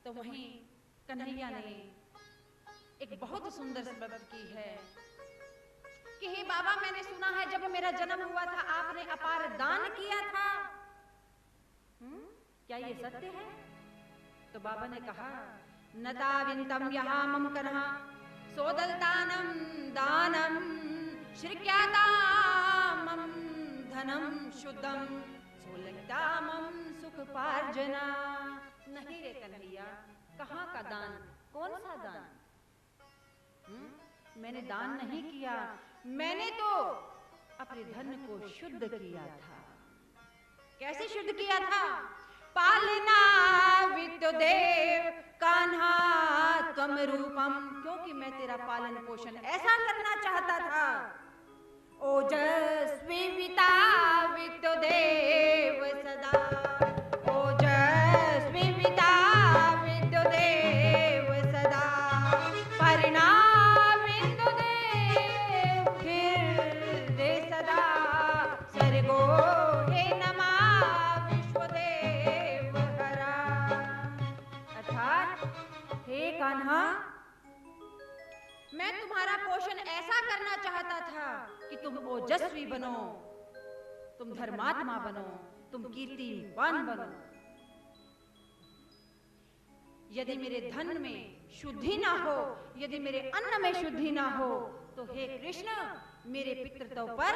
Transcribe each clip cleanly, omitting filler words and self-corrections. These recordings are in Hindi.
तो वहीं कन्हैया ने एक बहुत सुंदर शब्द की है कि हे बाबा, मैंने सुना है जब मेरा जन्म हुआ था आपने अपार दान किया था। क्या ये सत्य है? तो बाबा ने कहा, नताविंतम यहा मम कन्हा सोदलतानम दानम श्रीक्यातामम धनम शुद्धम सोलक्तामम सुखपार्जना। नहीं रे कन्हैया, कहाँ का दान? कौन सा दान? मैंने दान नहीं किया, मैंने तो अपने धन को शुद्ध किया था। कैसे शुद्ध किया था? पालना विद्युदेव कान्हा त्वम रूपम, क्योंकि मैं तेरा पालन पोषण ऐसा करना चाहता था। ओजस्वी पिता विद्युदेव सदा, ओजस्वी पिता विद्युदेव सदा, परिणाम विद्युदेव हृदय सदा, सर्गो हे नमः विश्वदेव हरा। अर्थात हे कान्हा, मैं तुम्हारा पोषण ऐसा करना चाहता था कि तुम ओजस्वी बनो, तुम धर्मात्मा बनो, तुम कीर्तिवान बनो। यदि मेरे धन में शुद्धि ना हो, यदि मेरे अन्न में शुद्धि ना हो, तो हे कृष्ण, मेरे पितृत्व पर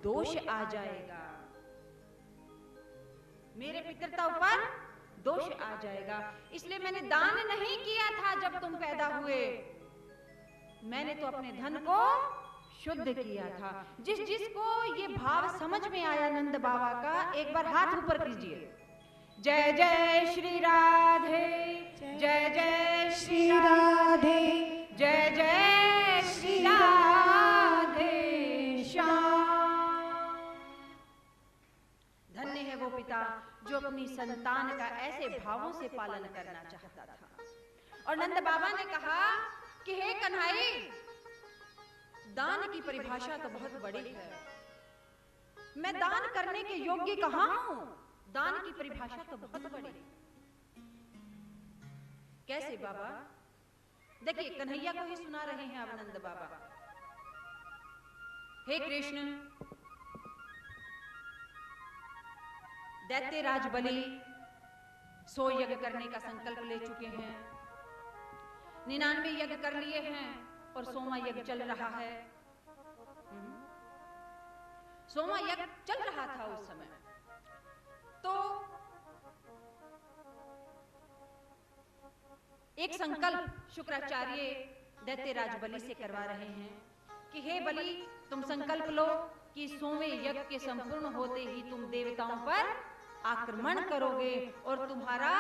दोष आ जाएगा, मेरे पितृत्व पर दोष आ जाएगा। इसलिए मैंने दान नहीं किया था जब तुम पैदा हुए, मैंने तो अपने धन को शुद्ध किया था। जिसको ये भाव समझ में आया नंद बाबा का, एक बार हाथ ऊपर कीजिए। जय जय श्री राधे, जय जय श्री राधे, जय जय श्री राधे श्याम। धन्य है वो पिता जो अपनी संतान का ऐसे भावों से पालन करना चाहता था। और नंद बाबा ने कहा कि हे कन्हाई, दान की परिभाषा तो बहुत बड़ी है, मैं दान करने के योग्य कहां हूं? दान की परिभाषा तो बहुत बड़ी। कैसे बाबा? देखिए, कन्हैया को ही सुना रहे हैं अब नंद बाबा। हे कृष्ण, दैत्यराज बलि 100 यज्ञ करने का संकल्प ले चुके हैं, 99 यज्ञ कर लिए हैं और 100वां यज्ञ चल रहा है। 100वां यज्ञ चल रहा था उस समय। तो एक संकल्प शुक्राचार्य दैत्यराज बलि से करवा रहे हैं कि हे बलि, तुम संकल्प लो कि 100वें यज्ञ के संपूर्ण होते ही तुम देवताओं पर आक्रमण करोगे और तुम्हारा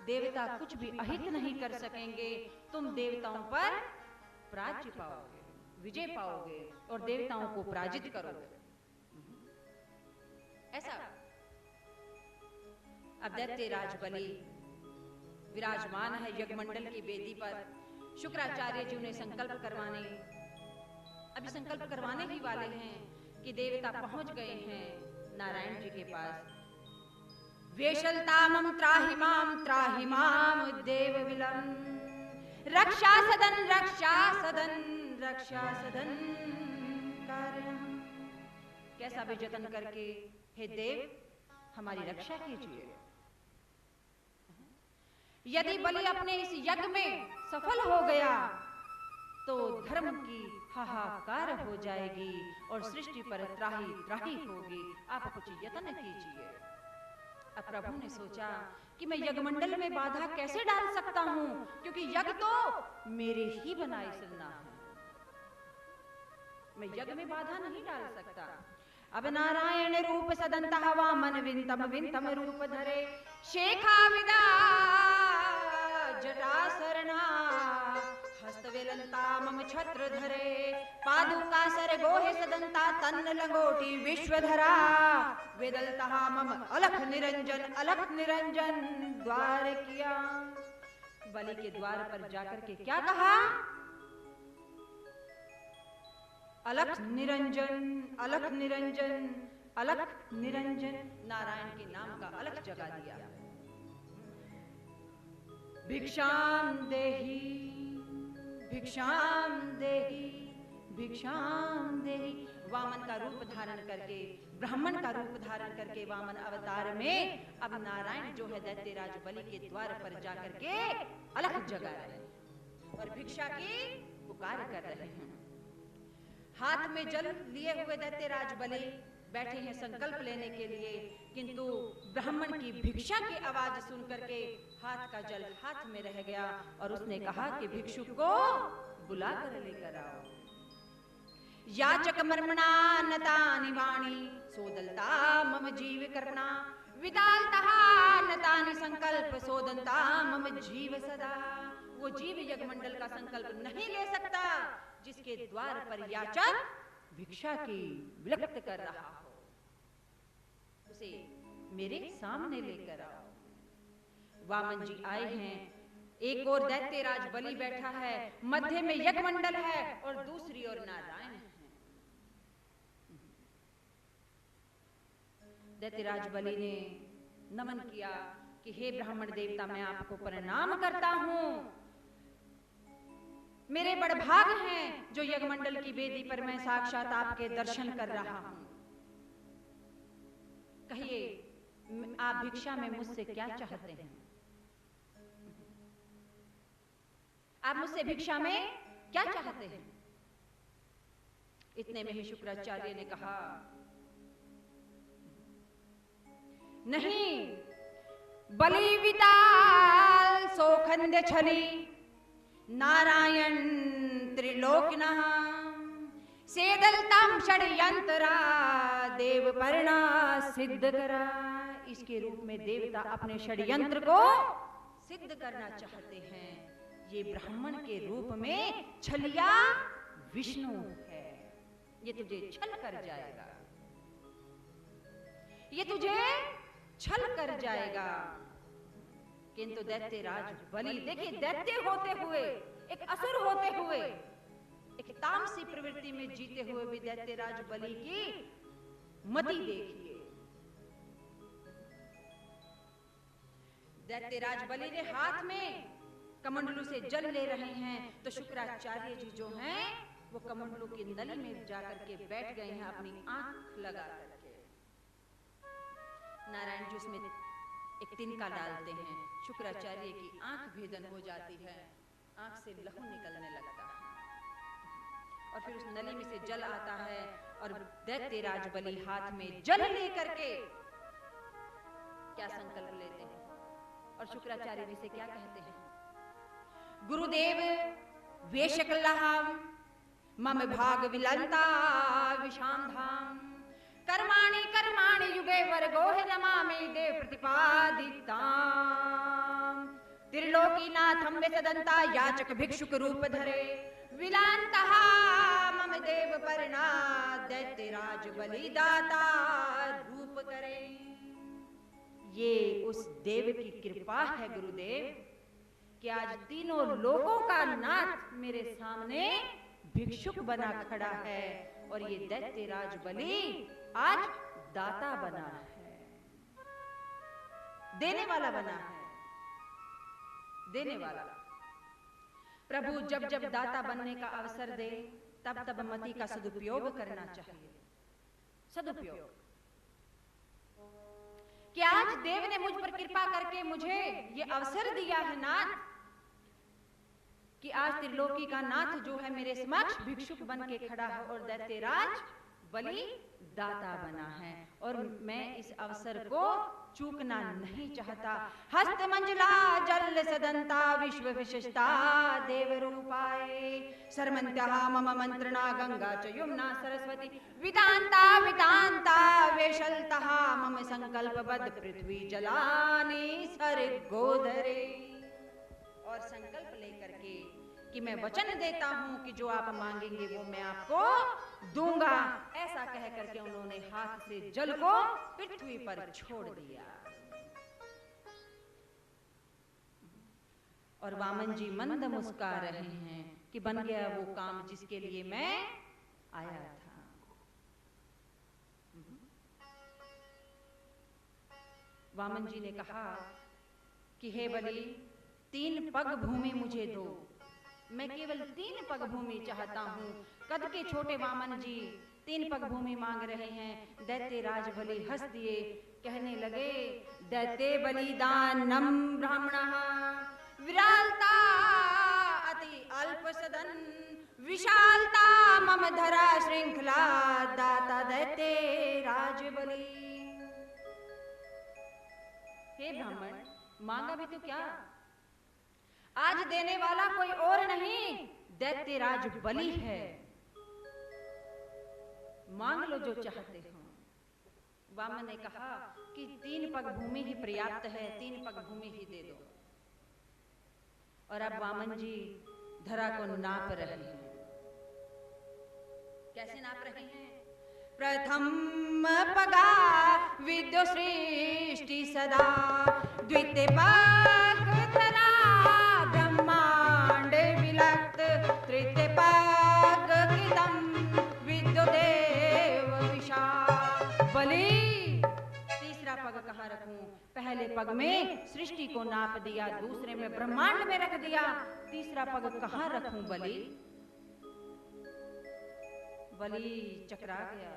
देवता कुछ भी अहित नहीं कर सकेंगे, तुम देवताओं पर पराजय पाओगे, विजय पाओगे और देवताओं को पराजित करोगे। ऐसा अब दैत्यराज बलि विराजमान है यज्ञमंडल की वेदी पर। शुक्राचार्य जी उन्हें संकल्प करवाने, अभी संकल्प करवाने ही वाले हैं कि देवता पहुंच गए हैं नारायण जी के पास। वेशलतामं त्राहि माम देव विलम, रक्षा सदन रक्षा सदन रक्षा सदन कार्यम। कैसा भी जतन करके हे देव हमारी रक्षा कीजिए। यदि बलि अपने इस यज्ञ में सफल हो गया तो धर्म की हाहाकार हो जाएगी और सृष्टि पर त्राही त्राही होगी। आप कुछ यत्न कीजिए। अब प्रभु ने सोचा कि मैं यज्ञमंडल में बाधा कैसे डाल सकता हूं, क्योंकि यज्ञ तो मेरे ही बनाए सुनना है, मैं यज्ञ में बाधा नहीं डाल सकता। अब नारायण रूप सदंतः वामन विंतम विंतम रूप धरे, शेखा विदा जटा शरणा, हस्तवेलंता मम छत्र धरे, पादुका सर गोहे सदंता तन्न लंगोटी विश्वधरा, वेदलतः मम अलख निरंजन द्वार किया। बलि के द्वार पर जाकर के क्या कहा? अलख निरंजन अलख निरंजन अलख निरंजन, नारायण के नाम का अलख जगा दिया। भिक्षाम देहि भिक्षाम देहि भिक्षाम देहि। वामन का रूप धारण करके, ब्राह्मण का रूप धारण करके वामन अवतार में अब नारायण जो है दैत्यराज बलि के द्वार पर जाकर के अलख जगा रहे हैं और भिक्षा की पुकार कर रहे हैं। हाथ में जल लिए हुए दैत्यराज बलि बैठे हैं संकल्प लेने के लिए, किंतु ब्राह्मण की भिक्षा की आवाज सुन करके हाथ का जल हाथ में रह गया और उसने कहा कि भिक्षुक को बुला कर लेकर आओ। याचक मर्मणा नतानि वाणी सोदलता मम जीव कर्मणा विदालतः नतानि संकल्प सोदलता मम जीव सदा। वो जीव यज्ञमंडल का संकल्प नहीं ले सकता जिसके द्वार पर याचक भिक्षा की विलक्त कर रहा हो, उसे मेरे सामने लेकर आओ। वामन जी आए हैं, एक और दैत्यराज बलि बैठा है, मध्य में यज्ञमंडल है और दूसरी ओर नारायण है। दैत्यराज बलि ने नमन किया कि हे ब्राह्मण देवता, मैं आपको प्रणाम करता हूं। मेरे बड़भाग हैं जो यज्ञमंडल की वेदी पर मैं साक्षात आपके दर्शन कर रहा हूं। कहिए, आप भिक्षा में मुझसे क्या चाहते हैं? आप मुझसे भिक्षा में क्या चाहते हैं? इतने में ही शुक्राचार्य ने कहा, नहीं, बलि विताल सोखंद छली नारायण त्रिलोकिनः सेदलताम षड्यंतरा देव पर्णा सिद्ध करा। इसके रूप में देवता अपने षड्यंत्र को सिद्ध करना चाहते हैं। ये ब्राह्मण के रूप में छलिया विष्णु है। ये तुझे छल कर जाएगा, ये तुझे छल कर जाएगा। किंतु दैत्यराज बलि, देखिए, दैत्य होते हुए, एक असुर होते हुए, एक तामसी प्रवृत्ति में जीते हुए भी दैत्यराज बलि की मति देखिए। दैत्यराज बलि ने हाथ में कमंडलू से जल ले रहे हैं, तो शुक्राचार्य जी जो हैं वो कमंडलू की नली में जाकर के बैठ गए हैं, अपनी आंख लगा करके। नारायण जी उसमें एक तिनका डालते हैं, शुक्राचार्य की आंख भेदन हो जाती है, आंख से लहू निकलने लगता है और फिर उस नली में से जल आता है और दैत्यराज बलि हाथ में जल लेकर के क्या संकल्प लेते हैं और शुक्राचार्य जी से क्या कहते हैं? गुरुदेव वेशकल्लाहम मम भाग विलंता विशाम धाम कर्माणि कर्माणि युगे वर्गो है नमामि देव प्रतिपादिताम त्रिलोकीनाथम विसदंता याचक भिक्षुक रूप धरे विलांतः मम देव पर्णा दैत्यराज बलिदाता रूप करे। ये उस देव की कृपा है गुरुदेव कि आज तीनों लोकों का नाथ मेरे सामने भिक्षुक बना खड़ा है और ये दैत्यराज बलि आज दाता बना है, देने वाला बना है, देने वाला। प्रभु जब जब दाता बनने का अवसर दे तब तब मति का सदुपयोग करना चाहिए। सदुपयोग कि आज देव ने मुझ पर कृपा करके मुझे ये अवसर दिया है नाथ कि आज त्रिलोकी का नाथ जो है मेरे समक्ष भिक्षुक बन के खड़ा है और दैत्यराज बलि दाता बना है और मैं इस अवसर को चूकना नहीं चाहता। हस्त मंजला जल सदंता विश्व विशिष्टा देव रूपाए सरमंत्या मम मंत्रणा गंगा च यमुना सरस्वती विदांता विदांता वेशलतः मम संकल्पबद्ध पृथ्वी जलानि सर गोधरे। और संकल्प लेकर के कि मैं वचन देता हूं कि जो आप मांगेंगे वो मैं आपको दूंगा, ऐसा कह करके उन्होंने हाथ से जल को पृथ्वी पर छोड़ दिया। और वामन जी मंद मुस्कुरा रहे हैं कि बन गया वो काम जिसके लिए मैं आया था। वामन जी ने कहा कि हे बलि, 3 पग भूमि मुझे दो, मैं केवल 3 पग भूमि चाहता हूँ। कद के छोटे वामन जी 3 पग भूमि मांग रहे हैं। दैत्य राज बलि हंस दिए, कहने लगे दैत्य बलिदानम ब्राह्मणः विरालता अति अल्प सदन, विशालता मम धरा श्रृंखला, दाता दैत्य राज बलि। हे ब्राह्मण, मांगा भी तो क्या, आज देने वाला कोई और नहीं दैत्य राज बलि है, मांग लो जो चाहते हो। वामन ने कहा कि 3 पग भूमि ही पर्याप्त है, 3 पग भूमि ही दे दो। और अब वामन जी धरा को नाप रहे हैं। कैसे नाप रहे हैं? प्रथम पगा विद्यो सृष्टि सदा, द्वितीय पग धरा ब्रह्मांड विलक्त, तृतीय पग किदम विद्यो देव विशाल। बलि तीसरा पग कहाँ रखूं? पहले पग में सृष्टि को नाप दिया, दूसरे में ब्रह्मांड में रख दिया, तीसरा पग कहाँ रखूं बलि? बलि चकरा गया।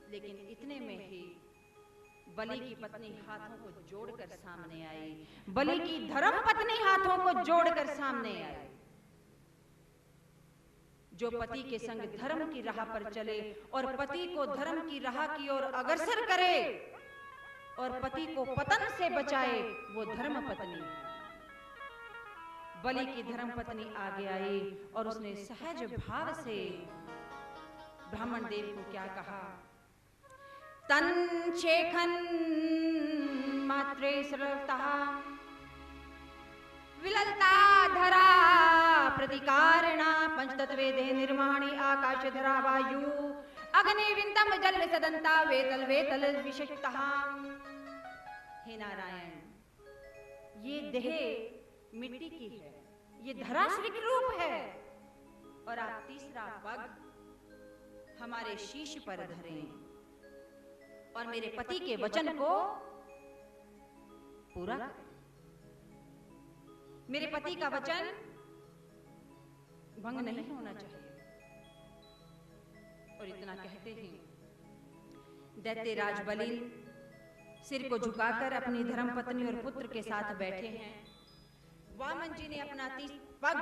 लेकिन इतने में ही बलि की पत्नी हाथों को जोड़कर सामने आई। बलि की धर्म पत्नी हाथों को जोड़कर सामने आई। जो पति के संग धर्म की राह पर चले और पति को धर्म की राह की ओर अग्रसर करे और पति को पतन से बचाए, वो धर्म पत्नी। बलि की धर्म पत्नी आगे आई और उसने सहज भाव से ब्राह्मण देव को क्या कहा? तन शेखन मात्रे सरलता, विललता धरा प्रतिकारणा, पंचतत्वे देह निर्माणी, आकाश धरा वायु, अग्नि विंदम जल सदंता, वेतल वेतल विशिष्टता। हे नारायण, ये देह मिट्टी की है, ये धराश्रिक रूप है, और आप तीसरा पग हमारे शीश पर धरें और मेरे पति के वचन को पूरा करें। मेरे पति का वचन भंग नहीं होना चाहिए। और इतना कहते ही दैत्य राज बलि सिर को झुकाकर अपनी धर्म पत्नी और पुत्र के साथ बैठे हैं। वामन जी ने अपना 30 पग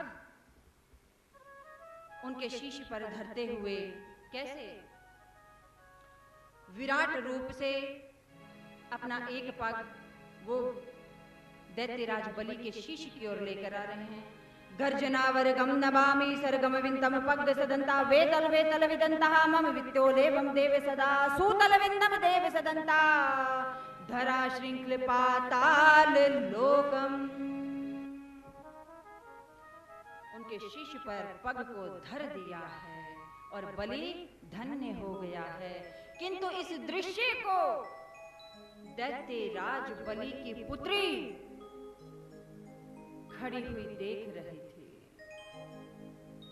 उनके शीश पर धरते हुए कैसे विराट रूप से अपना एक पग वो दैत्यराज बलि के शीश की ओर लेकर आ रहे हैं। गर्जनावर गम नमामि सरगम विंतम पग सदंता, वेतल वेतल विदंता मम वित्तो देवम देव सदा, सूतल विंदम देव सदंता, धरा श्रृंखल पाताल लोकम। उनके शीश पर पग को धर दिया है और बलि धन्य हो गया है। किंतु इस दृश्य को दैत्य राज बलि की पुत्री खड़ी हुई देख रही थी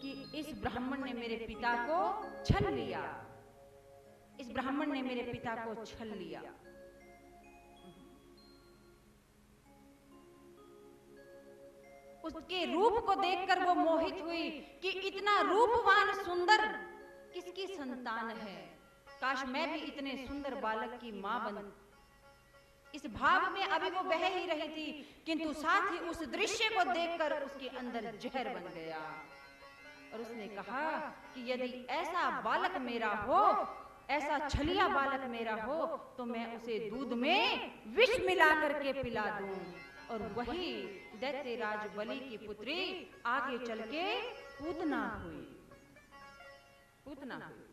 कि इस ब्राह्मण ने मेरे पिता को छल लिया, इस ब्राह्मण ने मेरे पिता को छल लिया। उसके रूप को देखकर वो मोहित हुई कि इतना रूपवान सुंदर किसकी संतान है, काश मैं भी इतने सुंदर बालक की मां बन। इस भाव में अभी वो बह ही रही थी, किंतु साथ ही उस दृश्य को देखकर उसके अंदर जहर बन गया और उसने कहा कि यदि ऐसा बालक मेरा हो, ऐसा छलिया बालक मेरा हो, तो मैं उसे दूध में विष मिला करके पिला दूं। और वही दैत्यराज बलि की पुत्री आगे चल के पूतना हुई, पूतना हुई।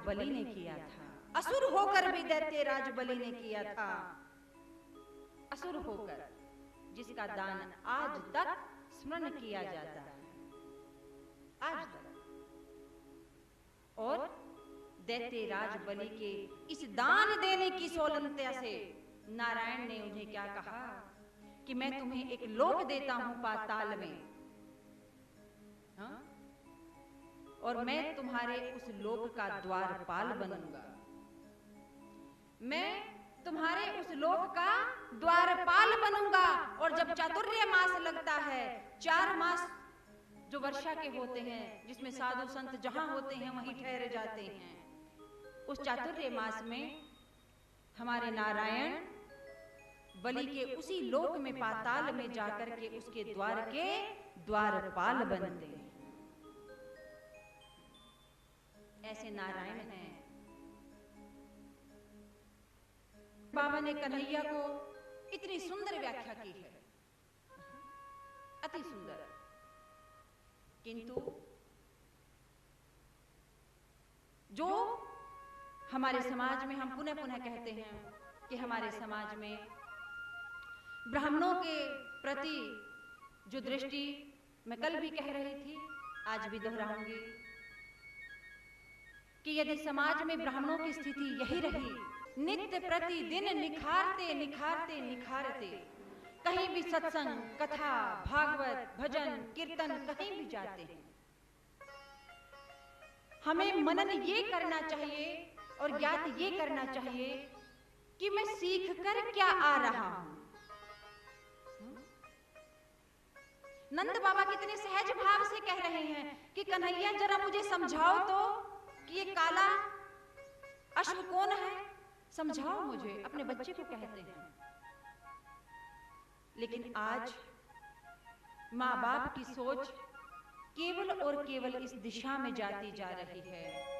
बलि ने किया था, असुर होकर भी दैत्यराज बलि ने किया था, असुर होकर, जिसका दान आज तक स्मरण किया जाता है, आज तक। और दैत्यराज बलि के इस दान देने की सोलंकता से नारायण ने उन्हें क्या कहा कि मैं तुम्हें एक लोक देता हूं पाताल में, हाँ? और मैं तुम्हारे उस लोक का द्वारपाल बनूंगा। मैं तुम्हारे उस लोक का द्वारपाल बनूंगा। और जब चातुर्य मास लगता है, 4 मास जो वर्षा के होते हैं, जिसमें साधु संत जहां होते हैं वहीं ठहर जाते हैं, उस चातुर्य मास में हमारे नारायण बलि के उसी लोक में, पाताल में जाकर के उसके द्वार के द्वारपाल बनते हैं। ऐसे नारायण हैं। बाबा ने कन्हैया को इतनी सुंदर व्याख्या की है, अति सुंदर। किंतु जो हमारे समाज में, हम पुनः पुनः कहते हैं कि हमारे समाज में ब्राह्मणों के प्रति जो दृष्टि, मैं कल भी कह रही थी, आज भी दोहराऊंगी, कि यदि समाज में ब्राह्मणों की स्थिति यही रही, नित्य प्रतिदिन निखारते निखारते निखारते, कहीं भी सत्संग, कथा, भागवत, भजन, कीर्तन कहीं भी जाते हैं, हमें मनन ये करना चाहिए और ज्ञात ये करना चाहिए कि मैं सीख कर क्या आ रहा हूं। नंद बाबा कितने सहज भाव से कह रहे हैं कि कन्हैया जरा मुझे समझाओ तो कि ये काला अश्व कौन है, समझाओ मुझे। अपने बच्चे को कहते हैं। लेकिन आज माँ बाप की सोच केवल और केवल इस दिशा में जाती जा रही है